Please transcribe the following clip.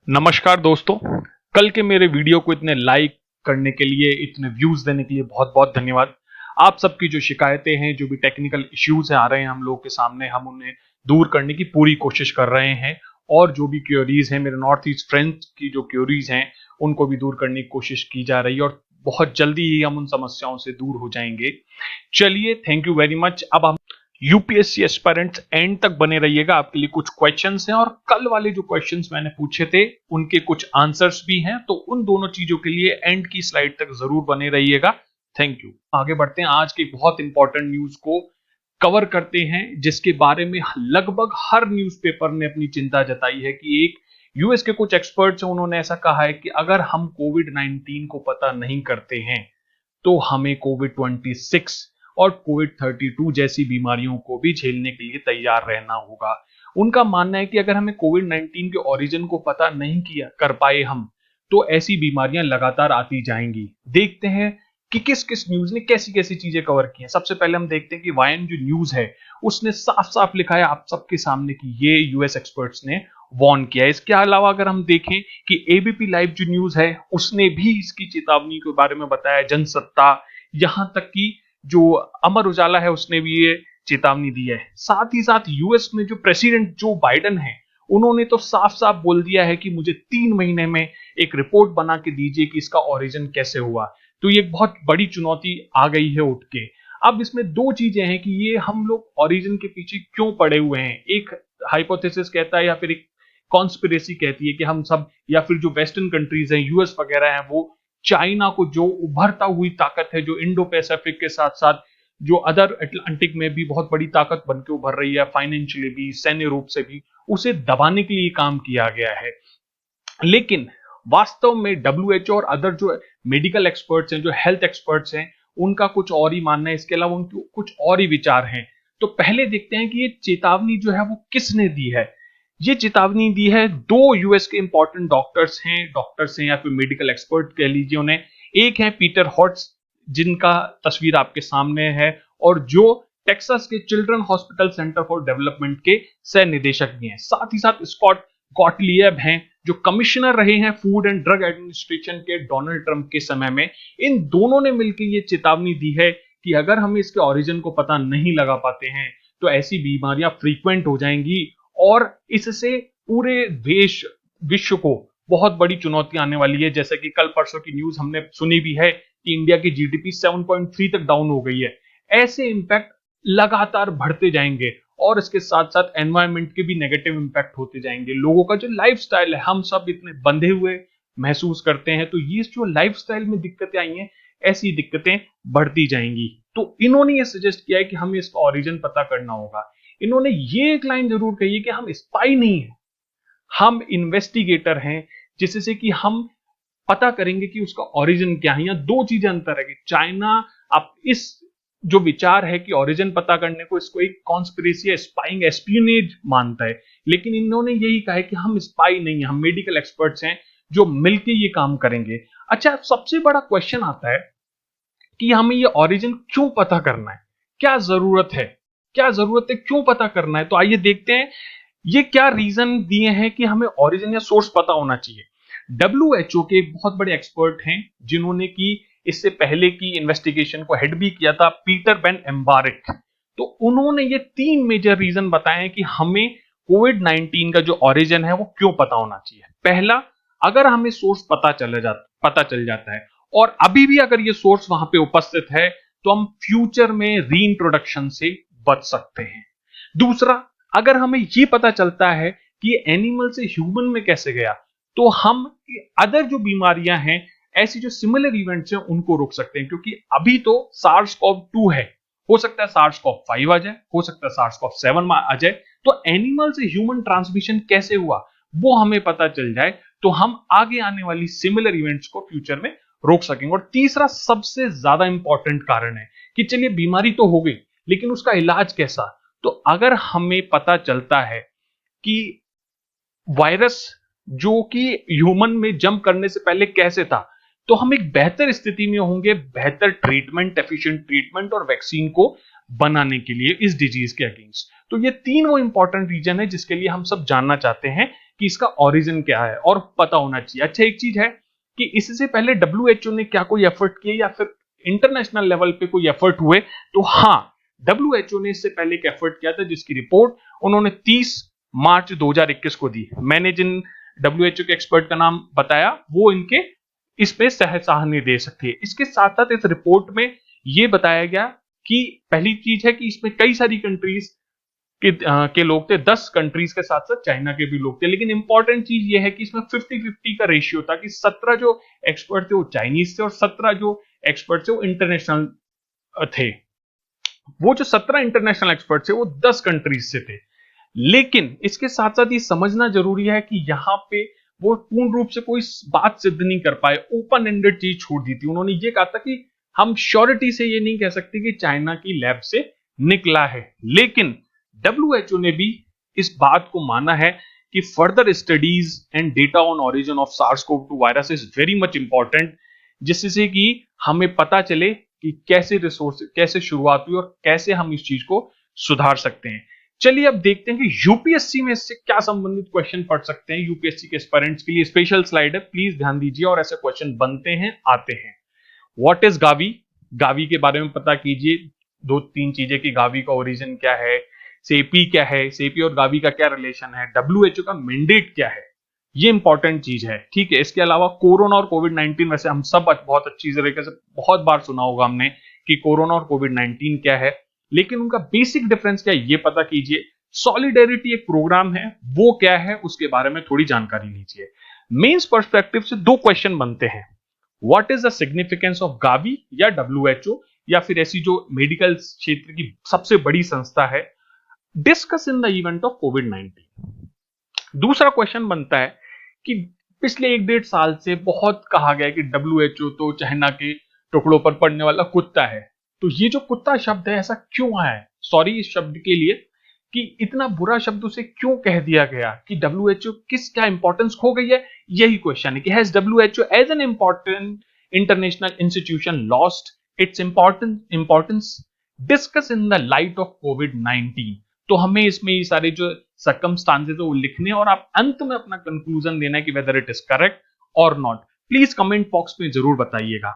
नमस्कार दोस्तों। कल के मेरे वीडियो को इतने लाइक करने के लिए, इतने व्यूज देने के लिए बहुत बहुत धन्यवाद। आप सबकी जो शिकायतें हैं, जो भी टेक्निकल इश्यूज आ रहे हैं हम लोग के सामने, हम उन्हें दूर करने की पूरी कोशिश कर रहे हैं। और जो भी क्वेरीज हैं, मेरे नॉर्थ ईस्ट फ्रेंड्स की जो क्वेरीज हैं, उनको भी दूर करने की कोशिश की जा रही है और बहुत जल्दी ही हम उन समस्याओं से दूर हो जाएंगे। चलिए, थैंक यू वेरी मच। अब हम यूपीएससी एस्पायरेंट्स एंड तक बने रहिएगा, आपके लिए कुछ क्वेश्चंस हैं और कल वाले जो क्वेश्चंस मैंने पूछे थे उनके कुछ आंसर्स भी हैं, तो उन दोनों चीजों के लिए एंड की स्लाइड तक जरूर बने रहिएगा। Thank you. आगे बढ़ते हैं, आज के बहुत इंपॉर्टेंट न्यूज को कवर करते हैं, जिसके बारे में लगभग हर न्यूज़पेपर ने अपनी चिंता जताई है कि एक यूएस के कुछ एक्सपर्ट्स हैं, उन्होंने ऐसा कहा है कि अगर हम कोविड 19 को पता नहीं करते हैं तो हमें कोविड 26 और कोविड 32 जैसी बीमारियों को भी झेलने के लिए तैयार रहना होगा। उनका मानना है कि अगर हमें कोविड 19 के ओरिजिन को पता नहीं किया कर पाए हम, तो ऐसी बीमारियां लगातार आती जाएंगी। देखते हैं कि किस किस न्यूज ने कैसी कैसी चीजें कवर की हैं। सबसे पहले हम देखते हैं कि वायन जो न्यूज है उसने साफ साफ लिखा है आप सबके सामने कि ये यूएस एक्सपर्ट्स ने वार्न किया है। इसके अलावा अगर हम देखें कि एबीपी लाइव जो न्यूज है उसने भी इसकी चेतावनी के बारे में बताया, जनसत्ता, यहां तक कि जो अमर उजाला है उसने भी ये चेतावनी दी है। साथ ही साथ यूएस में जो प्रेसिडेंट जो बाइडेन है, उन्होंने तो साफ साफ बोल दिया है कि मुझे 3 महीने में एक रिपोर्ट बना के दीजिए कि इसका ओरिजिन कैसे हुआ। तो ये बहुत बड़ी चुनौती आ गई है उठ के। अब इसमें दो चीजें हैं कि ये हम लोग ओरिजिन के पीछे क्यों पड़े हुए हैं। एक हाइपोथेसिस कहता है या फिर एक कॉन्स्पिरेसी कहती है कि हम सब या फिर जो वेस्टर्न कंट्रीज हैं, यूएस वगैरह हैं, वो चाइना को, जो उभरता हुई ताकत है, जो इंडो पैसिफिक के साथ साथ जो अदर अटलांटिक में भी बहुत बड़ी ताकत बनकर उभर रही है, फाइनेंशियली भी, सैन्य रूप से भी, उसे दबाने के लिए काम किया गया है। लेकिन वास्तव में डब्ल्यूएचओ और अदर जो मेडिकल एक्सपर्ट्स हैं, जो हेल्थ एक्सपर्ट्स हैं, उनका कुछ और ही मानना है। इसके अलावा उनके कुछ और ही विचार हैं। तो पहले देखते हैं कि ये चेतावनी जो है वो किसने दी है। ये चेतावनी दी है दो यूएस के इंपॉर्टेंट डॉक्टर्स हैं या फिर मेडिकल एक्सपर्ट कह लीजिए उन्हें। एक है पीटर हॉट्स, जिनका तस्वीर आपके सामने है, और जो टेक्सास के children hospital centre for development के सह निदेशक भी हैं। साथ ही साथ स्कॉट गॉटलिएब हैं, जो कमिश्नर रहे हैं फूड एंड ड्रग एडमिनिस्ट्रेशन के डोनाल्ड ट्रंप के समय में। इन दोनों ने मिलकर ये चेतावनी दी है कि अगर हम इसके ओरिजिन को पता नहीं लगा पाते हैं तो ऐसी बीमारियां फ्रीक्वेंट हो जाएंगी और इससे पूरे विश्व को बहुत बड़ी चुनौती आने वाली है। जैसे कि कल परसों की न्यूज हमने सुनी भी है कि इंडिया की जीडीपी 7.3 तक डाउन हो गई है। ऐसे इंपैक्ट लगातार बढ़ते जाएंगे और इसके साथ साथ एनवायरनमेंट के भी नेगेटिव इंपैक्ट होते जाएंगे। लोगों का जो लाइफस्टाइल है, हम सब इतने बंधे हुए महसूस करते हैं, तो ये जो लाइफस्टाइल में दिक्कतें आई हैं, ऐसी दिक्कतें बढ़ती जाएंगी। तो इन्होंने ये सजेस्ट किया है कि हमें इसका ओरिजिन पता करना होगा। इन्होंने ये एक लाइन जरूर कही है कि हम स्पाई नहीं है, हम इन्वेस्टिगेटर हैं, जिससे कि हम पता करेंगे कि उसका ओरिजिन क्या है। या दो चीजें अंतर है कि चाइना अब इस जो विचार है कि ओरिजिन पता करने को, इसको एक कॉन्स्पिरेसी, स्पाइंग, एस्पियोनेज मानता है, लेकिन इन्होंने यही कहा है कि हम स्पाई नहीं है, हम मेडिकल एक्सपर्ट्स हैं जो मिलकर ये काम करेंगे। अच्छा, सबसे बड़ा क्वेश्चन आता है कि हमें ये ओरिजिन क्यों पता करना है, क्या जरूरत है, क्यों पता करना है। तो आइए देखते हैं ये क्या रीजन दिए हैं कि हमें ओरिजिन या सोर्स पता होना चाहिए। डब्ल्यूएचओ के बहुत बड़े एक्सपर्ट हैं, जिन्होंने की इससे पहले की इन्वेस्टिगेशन को हेड भी किया था, पीटर बेन एम्बारिक। तो उन्होंने ये 3 मेजर रीजन बताए हैं कि हमें कोविड 19 का जो ओरिजिन है वो क्यों पता होना चाहिए। पहला, अगर हमें सोर्स पता चल जाता है और अभी भी अगर ये सोर्स वहां पे उपस्थित है, तो हम फ्यूचर में रीइंट्रोडक्शन से बच सकते हैं। दूसरा, अगर हमें ये पता चलता है कि ये एनिमल से ह्यूमन में कैसे गया, तो हम अदर जो बीमारियां हैं, ऐसी जो सिमिलर इवेंट्स हैं, उनको रोक सकते हैं। क्योंकि अभी तो SARS-CoV-2 है, हो सकता है SARS-CoV-5 आ जाए, हो सकता है SARS-CoV-7 आ जाए। तो एनिमल से ह्यूमन ट्रांसमिशन कैसे हुआ वो हमें पता चल जाए, तो हम आगे आने वाली सिमिलर इवेंट्स को फ्यूचर में रोक सकेंगे। और तीसरा सबसे ज्यादा इंपॉर्टेंट कारण है कि चलिए बीमारी तो हो गई, लेकिन उसका इलाज कैसा। तो अगर हमें पता चलता है कि वायरस जो कि ह्यूमन में जंप करने से पहले कैसे था, तो हम एक बेहतर स्थिति में होंगे, बेहतर ट्रीटमेंट, एफिशिएंट ट्रीटमेंट और वैक्सीन को बनाने के लिए इस डिजीज के अगेंस्ट। तो ये 3 वो इंपॉर्टेंट रीजन है जिसके लिए हम सब जानना चाहते हैं कि इसका ओरिजिन क्या है और पता होना चाहिए। अच्छा, एक चीज है कि इससे पहले डब्ल्यूएचओ ने क्या कोई एफर्ट किए या फिर इंटरनेशनल लेवल पे कोई एफर्ट हुए, तो हाँ, डब्ल्यूएचओ ने इससे पहले एक एफर्ट किया था जिसकी रिपोर्ट उन्होंने 30 मार्च 2021 को दी। मैंने जिन डब्ल्यूएचओ के एक्सपर्ट का नाम बताया वो इनके इस पे सहसाह नहीं दे सकते। इसके साथ साथ इस रिपोर्ट में ये बताया गया कि पहली चीज है कि इसमें कई सारी कंट्रीज के लोग थे, 10 कंट्रीज के साथ साथ चाइना के भी लोग थे, लेकिन इंपॉर्टेंट चीज ये है कि इसमें 50-50 का रेशियो था कि 17 जो एक्सपर्ट थे वो चाइनीज थे और 17 जो एक्सपर्ट थे वो इंटरनेशनल थे। वो जो 17 इंटरनेशनल एक्सपर्ट थे वो 10 कंट्रीज से थे। लेकिन इसके साथ साथ ये समझना जरूरी है कि यहां पे वो पूर्ण रूप से कोई बात सिद्ध नहीं कर पाए, ओपन एंडेड चीज छोड़ दी थी। उन्होंने ये कहा था कि हम श्योरिटी से ये नहीं कह सकते कि चाइना की लैब से निकला है, लेकिन डब्ल्यूएचओ ने भी इस बात को माना है कि further studies and data on origin of सार्स-CoV-2 virus is very much important, जिससे कि हमें पता चले कि कैसे रिसोर्स कैसे शुरुआत हुई और कैसे हम इस चीज को सुधार सकते हैं। चलिए अब देखते हैं कि यूपीएससी में इससे क्या संबंधित क्वेश्चन पढ़ सकते हैं। यूपीएससी के एस्पिरेंट्स के लिए स्पेशल स्लाइड है, प्लीज ध्यान दीजिए और ऐसे क्वेश्चन बनते हैं, आते हैं। What is Gavi? गावी के बारे में पता कीजिए, 2-3 चीजें कि गावी का ओरिजिन क्या है, सेपी क्या है, सेपी और गावी का क्या रिलेशन है, डब्ल्यूएचओ का मैंडेट क्या है, ये इंपॉर्टेंट चीज है, ठीक है। इसके अलावा कोरोना और कोविड-19, वैसे हम सब बहुत अच्छी तरीके से बहुत बार सुना होगा हमने कि कोरोना और कोविड-19 क्या है, लेकिन उनका बेसिक डिफरेंस क्या है ये पता कीजिए। सॉलिडेरिटी एक प्रोग्राम है, वो क्या है उसके बारे में थोड़ी जानकारी लीजिए। मेंस पर्सपेक्टिव से 2 क्वेश्चन बनते हैं, what is the significance of Gavi या डब्ल्यूएचओ या फिर ऐसी जो मेडिकल क्षेत्र की सबसे बड़ी संस्था है, discuss in the event of कोविड-19। दूसरा क्वेश्चन बनता है कि पिछले 1-1.5 साल से बहुत कहा गया है कि डब्ल्यूएचओ तो चाइना के टुकड़ों पर पड़ने वाला कुत्ता है, तो ये जो कुत्ता शब्द है ऐसा क्यों आया है, सॉरी इस शब्द के लिए, कि इतना बुरा शब्द उसे क्यों कह दिया गया, कि डब्ल्यूएचओ किस क्या इंपॉर्टेंस खो गई है, यही क्वेश्चन है कि has WHO as an important international institution lost its importance, discuss in the light of कोविड-19। तो हमें इसमें ये सारे जो सर्कमस्टांसेस है वो लिखने और आप अंत में अपना कंक्लूजन देना है कि वेदर इट इज करेक्ट और नॉट। प्लीज कमेंट बॉक्स में जरूर बताइएगा।